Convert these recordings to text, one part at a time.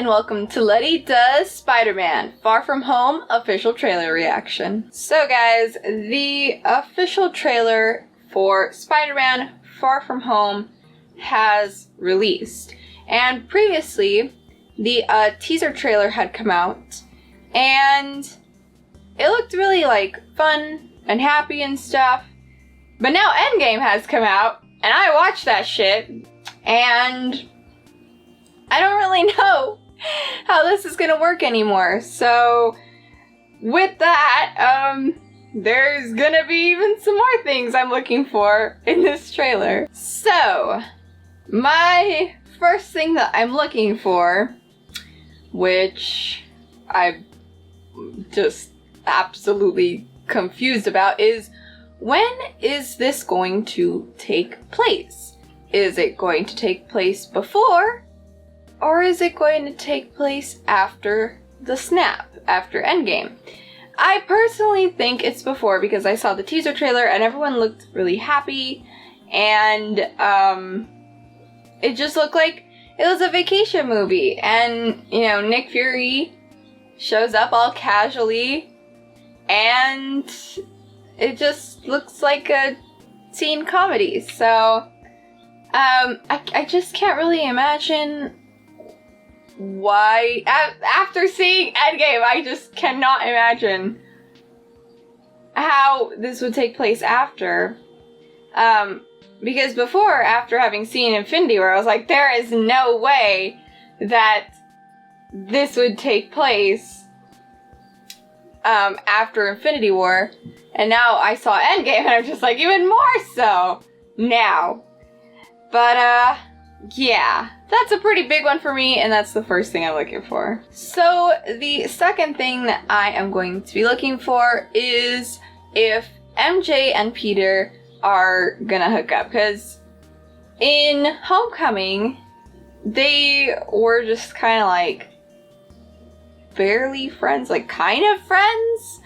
and welcome to Lety Does Spider-Man Far From Home official trailer reaction. So guys, the official trailer for Spider-Man Far From Home has released. And previously, the teaser trailer had come out, and it looked really like fun and happy and stuff. But now Endgame has come out, and I watched that shit, and I don't really know how this is gonna work anymore. So with that, there's gonna be even some more things I'm looking for in this trailer. So my first thing that I'm looking for, which I'm just absolutely confused about, is when is this going to take place? Is it going to take place before, or is it going to take place after the snap, after Endgame? I personally think it's before, because I saw the teaser trailer and everyone looked really happy, and it just looked like it was a vacation movie. And, you know, Nick Fury shows up all casually, and it just looks like a teen comedy. So, I just can't really imagine why, after seeing Endgame, I just cannot imagine how this would take place after. Because before, after having seen Infinity War, I was like, there is no way that this would take place after Infinity War. And now I saw Endgame, and I'm just like, even more so now. But, yeah, that's a pretty big one for me, and that's the first thing I'm looking for. So the second thing that I am going to be looking for is if MJ and Peter are gonna hook up, because in Homecoming, they were just kind of like barely friends, like kind of friends,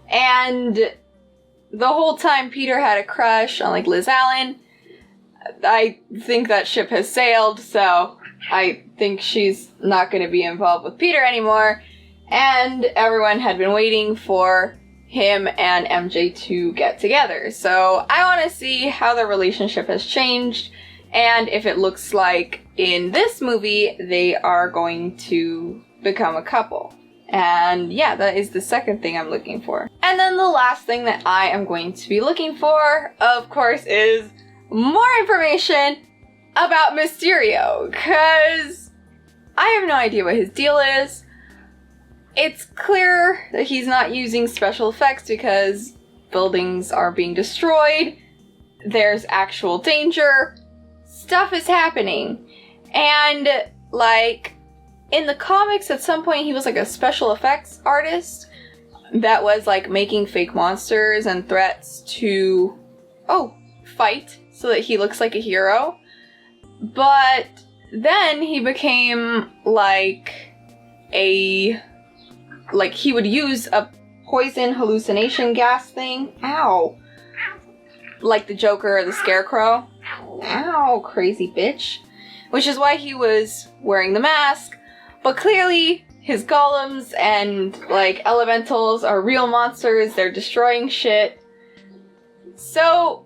and the whole time Peter had a crush on like Liz Allen. I think that ship has sailed, so I think she's not going to be involved with Peter anymore, and everyone had been waiting for him and MJ to get together. So I want to see how their relationship has changed, and if it looks like in this movie they are going to become a couple. And yeah, that is the second thing I'm looking for. And then the last thing that I am going to be looking for, of course, is more information about Mysterio, because I have no idea what his deal is. It's clear that he's not using special effects because buildings are being destroyed, there's actual danger, stuff is happening. And like in the comics, at some point he was like a special effects artist that was like making fake monsters and threats to fight so that he looks like a hero. But then he became like he would use a poison hallucination gas thing. Ow. Like the Joker or the Scarecrow. Ow, crazy bitch. Which is why he was wearing the mask. But clearly his golems and like elementals are real monsters. They're destroying shit. So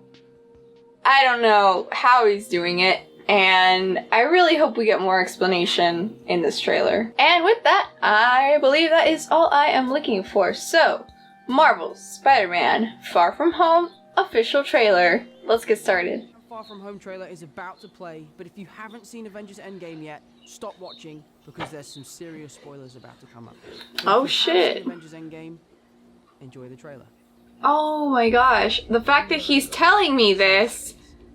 I don't know how he's doing it, and I really hope we get more explanation in this trailer. And with that, I believe that is all I am looking for. So, Marvel's Spider-Man Far From Home official trailer. Let's get started. The Far From Home trailer is about to play, but if you haven't seen Avengers Endgame yet, stop watching, because there's some serious spoilers about to come up. Oh shit. Avengers Endgame, enjoy the trailer. Oh my gosh, the fact that he's telling me this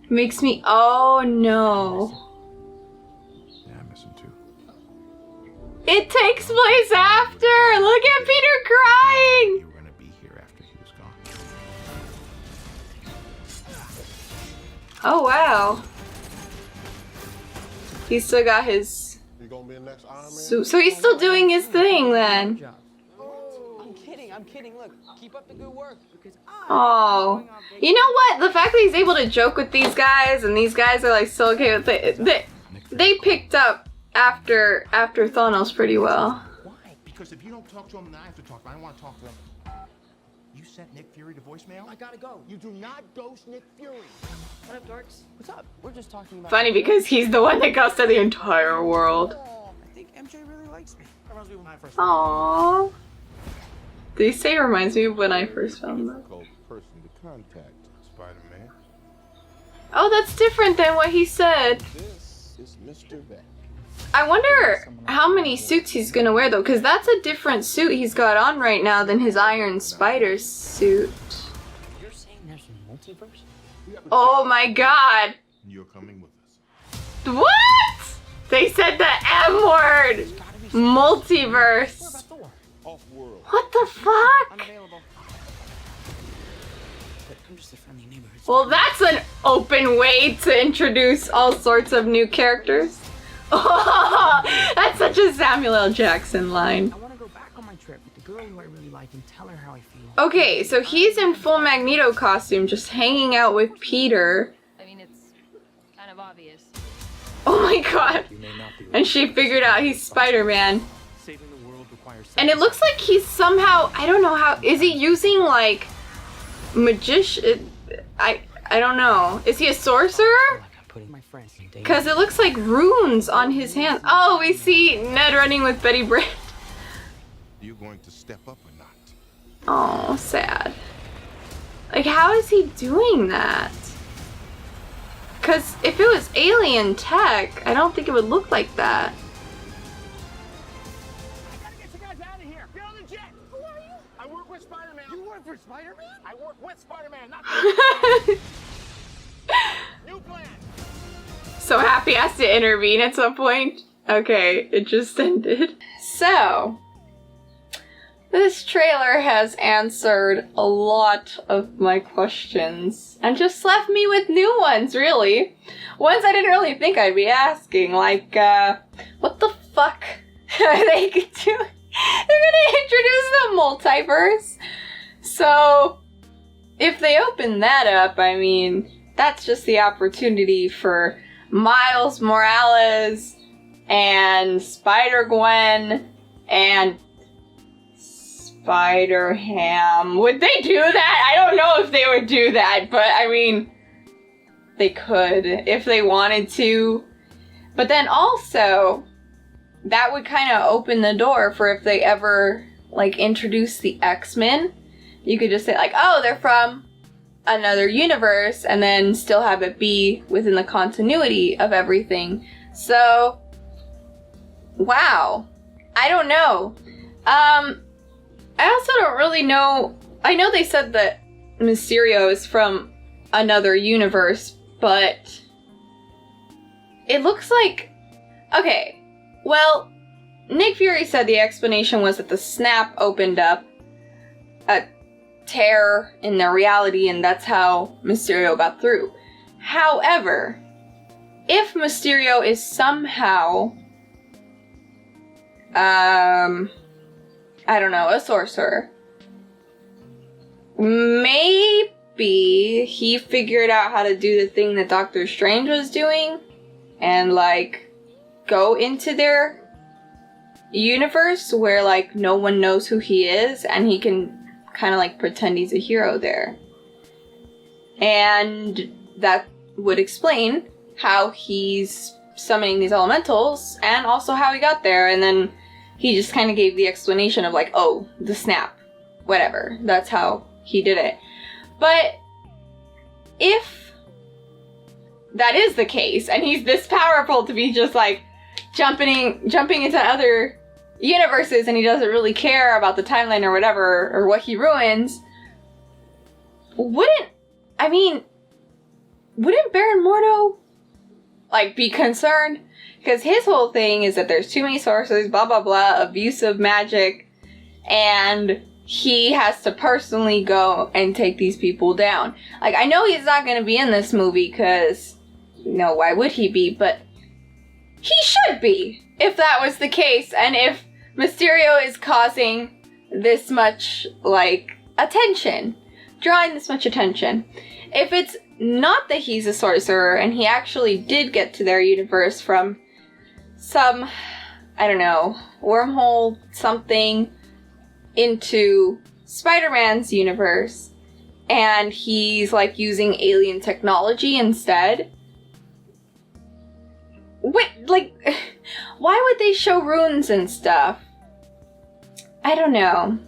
makes me, oh no. Yeah, I miss him too. It takes place after! Look at Peter crying! You were gonna be here after he was gone. Oh wow. He's still got his suit, so he's still doing his thing then. I'm kidding, look, keep up the good work, because Oh, you know what? The fact that he's able to joke with these guys, and these guys are like still okay with it. They picked up after Thanos pretty well. Why? Because if you don't talk to him, then I have to talk to him. I want to talk to him. You sent Nick Fury to voicemail? I gotta go. You do not ghost Nick Fury. What up, dorks? What's up? We're just talking about... Funny because he's the one that ghosted the entire world. I think MJ really likes me. Reminds me when I first... Aww. They say reminds me of when I first found them. Difficult person to contact, Spider-Man. Oh, that's different than what he said. This is Mr. Beck. I wonder how many suits he's gonna wear though, because that's a different suit he's got on right now than his Iron Spider suit. You're saying there's a multiverse? Oh my god. You're coming with us. What? They said the M word. Multiverse. What about Thor? Off-world. What the fuck? Unavailable. But I'm just a friendly neighborhood. Well, that's an open way to introduce all sorts of new characters. Oh, that's such a Samuel L. Jackson line. I want to go back on my trip with the girl who I really like and tell her how I feel. Okay, so he's in full Magneto costume, just hanging out with Peter. I mean, it's kind of obvious. Oh my god. And she figured out he's Spider-Man. Saving the world requires... And it looks like he's somehow, I don't know how, is he using like magician? I don't know. Is he a sorcerer? Putting my friends in danger. Because it looks like runes on his hands. Oh, we see Ned running with Betty Brant. You going to step up or not? Oh, sad. Like, how is he doing that? Because if it was alien tech, I don't think it would look like that. I gotta get you guys out of here. Get on the jet. Who are you? I work with Spider-Man. You work for Spider-Man? I work with Spider-Man, not New plan. So Happy has to intervene at some point. Okay, it just ended. So, this trailer has answered a lot of my questions and just left me with new ones, really. Ones I didn't really think I'd be asking, like, what the fuck are they doing? They're gonna introduce the multiverse. So, if they open that up, I mean, that's just the opportunity for Miles Morales and Spider-Gwen and Spider-Ham. Would they do that? I don't know if they would do that, but I mean, they could if they wanted to. But then also, that would kind of open the door for if they ever, like, introduce the X-Men. You could just say, like, oh, they're from another universe, and then still have it be within the continuity of everything. So, wow. I don't know. I also don't really know. I know they said that Mysterio is from another universe, but it looks like... Okay, well, Nick Fury said the explanation was that the snap opened up a tear in their reality, and that's how Mysterio got through. However, if Mysterio is somehow, I don't know, a sorcerer, maybe he figured out how to do the thing that Doctor Strange was doing and, like, go into their universe where, like, no one knows who he is, and he can kind of like pretend he's a hero there. And that would explain how he's summoning these elementals and also how he got there. And then he just kind of gave the explanation of like, oh, the snap, whatever. That's how he did it. But if that is the case and he's this powerful to be just like jumping into other universes and he doesn't really care about the timeline or whatever, or what he ruins, wouldn't Baron Mordo, like, be concerned? Because his whole thing is that there's too many sorcerers, blah blah blah, abuse of magic, and he has to personally go and take these people down. Like, I know he's not going to be in this movie because, no, why would he be? But he should be, if that was the case, and if Mysterio is causing this much, like, attention, drawing this much attention. If it's not that he's a sorcerer and he actually did get to their universe from some, I don't know, wormhole something into Spider-Man's universe, and he's like using alien technology instead. Wait, like, why would they show runes and stuff? I don't know.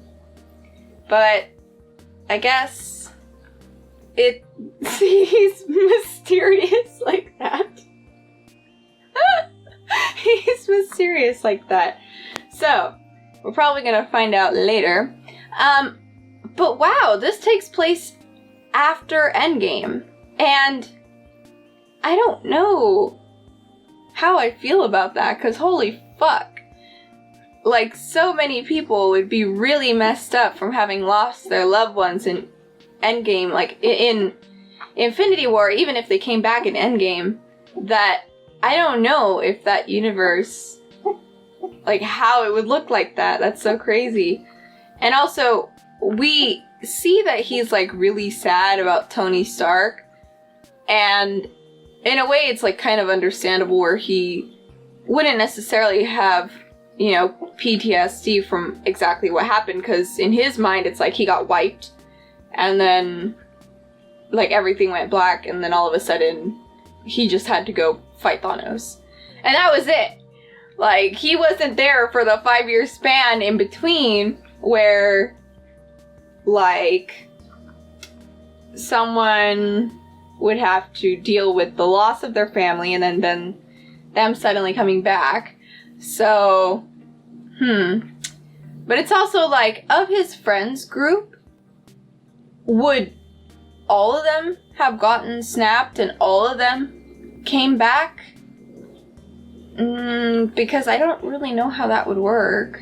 But I guess he's mysterious like that. He's mysterious like that. So, we're probably gonna find out later. But wow, this takes place after Endgame. And I don't know how I feel about that, because holy fuck. Like, so many people would be really messed up from having lost their loved ones in Endgame, like, in Infinity War, even if they came back in Endgame, that I don't know if that universe, like, how it would look like that. That's so crazy. And also, we see that he's, like, really sad about Tony Stark, and in a way, it's, like, kind of understandable where he wouldn't necessarily have, you know, PTSD from exactly what happened, because in his mind, it's like he got wiped, and then, like, everything went black, and then all of a sudden, he just had to go fight Thanos. And that was it. Like, he wasn't there for the 5-year span in between where, like, someone would have to deal with the loss of their family and then them suddenly coming back. So, But it's also like, of his friends group, would all of them have gotten snapped and all of them came back? Because I don't really know how that would work.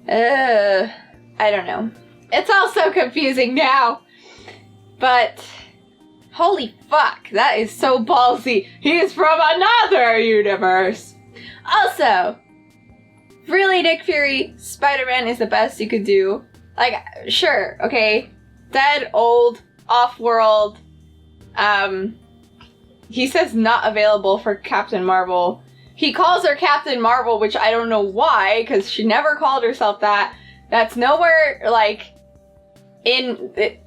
I don't know. It's all so confusing now. But holy fuck, that is so ballsy. He's from another universe. Also, really, Nick Fury, Spider-Man is the best you could do. Like, sure, okay, dead, old, off-world. He says not available for Captain Marvel. He calls her Captain Marvel, which I don't know why, because she never called herself that. That's nowhere, like, in it.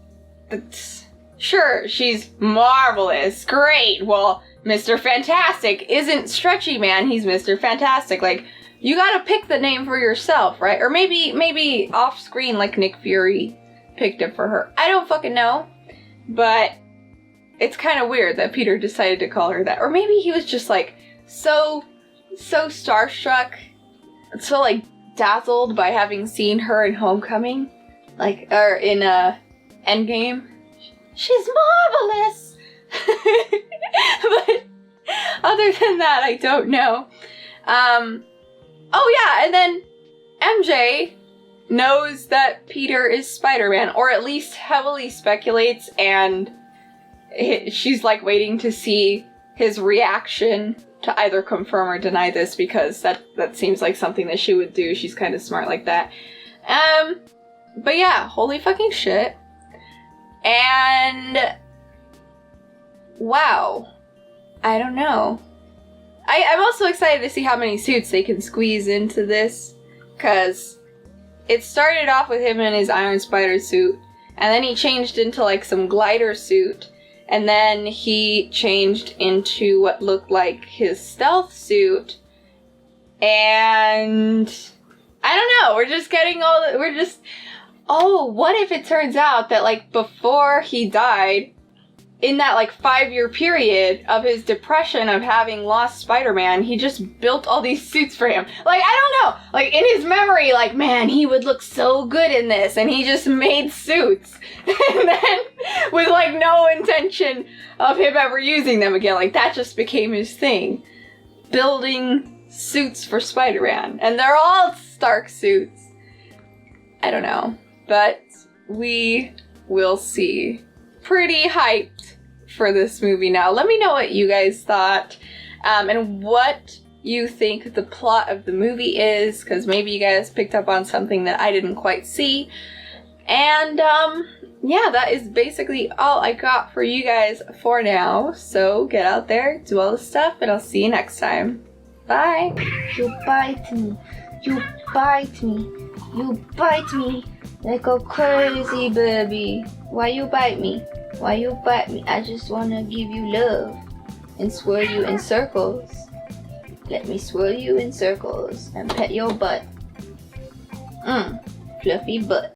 Sure, she's marvelous, great. Well, Mr. Fantastic isn't Stretchy Man, he's Mr. Fantastic. Like, you gotta pick the name for yourself, right? Or maybe off screen, like Nick Fury picked it for her. I don't fucking know. But it's kind of weird that Peter decided to call her that. Or maybe he was just like so starstruck, so like dazzled by having seen her in Homecoming, like, or in Endgame. She's marvelous. But other than that, I don't know. Oh yeah, and then MJ knows that Peter is Spider-Man, or at least heavily speculates, and she's like waiting to see his reaction to either confirm or deny this, because that seems like something that she would do. She's kind of smart like that. But yeah, holy fucking shit. And wow, I don't know. I'm also excited to see how many suits they can squeeze into this, because it started off with him in his Iron Spider suit, and then he changed into like some glider suit, and then he changed into what looked like his stealth suit, and I don't know, we're just getting oh, what if it turns out that like before he died, in that like 5-year period of his depression of having lost Spider-Man, he just built all these suits for him. Like, I don't know, like in his memory, like, man, he would look so good in this, and he just made suits. And then, with like no intention of him ever using them again, like that just became his thing. Building suits for Spider-Man. And they're all Stark suits. I don't know, but we will see. Pretty hyped for this movie now. Let me know what you guys thought, and what you think the plot of the movie is, because maybe you guys picked up on something that I didn't quite see. And yeah, that is basically all I got for you guys for now. So get out there, do all the stuff, and I'll see you next time. Bye. You bite me. You bite me. You bite me like a crazy baby. Why you bite me? Why you bite me? I just wanna give you love and swirl you in circles. Let me swirl you in circles and pet your butt. Fluffy butt.